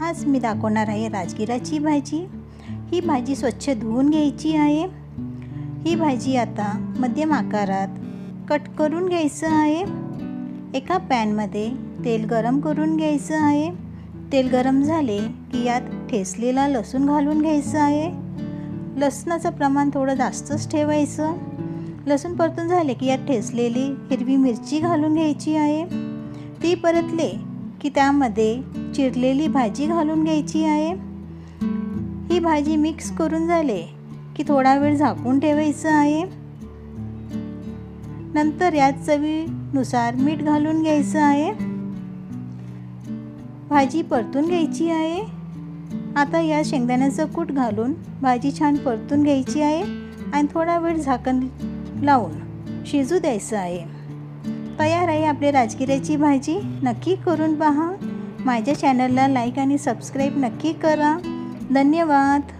आज मी दाखवणार आहे राजगिराची भाजी। ही भाजी स्वच्छ धुवून घ्यायची आहे। ही भाजी आता मध्यम आकारात कट करून घ्यायचं आहे। एका पॅनमध्ये तेल गरम करून घ्यायचं आहे। तेल गरम झाले की यात ठेचलेला लसूण घालून घ्यायचं आहे। लसणाचं प्रमाण थोडं जास्तच ठेवायचं। लसूण परतून झाले की यात ठेचलेली हिरवी मिरची घालून घ्यायची आहे। ती परतले की त्यामध्ये चिरलेली भाजी घालून घ्यायची आहे। ही भाजी मिक्स करून झाले की थोडा वेळ झाकून ठेवायचं आहे। नंतर यात चवीनुसार मीठ घालून घ्यायचं आहे। भाजी परतून घ्यायची आहे। आता या शेंगदाण्याचं कूट घालून भाजी छान परतून घ्यायची आहे आणि थोडा वेळ झाकण लावून शिजू द्यायचं आहे। तयार आहे आपली राजगिराची भाजी। नक्की करून पहा। माझ्या चॅनलला लाईक आणि सबस्क्राईब नक्की करा। धन्यवाद।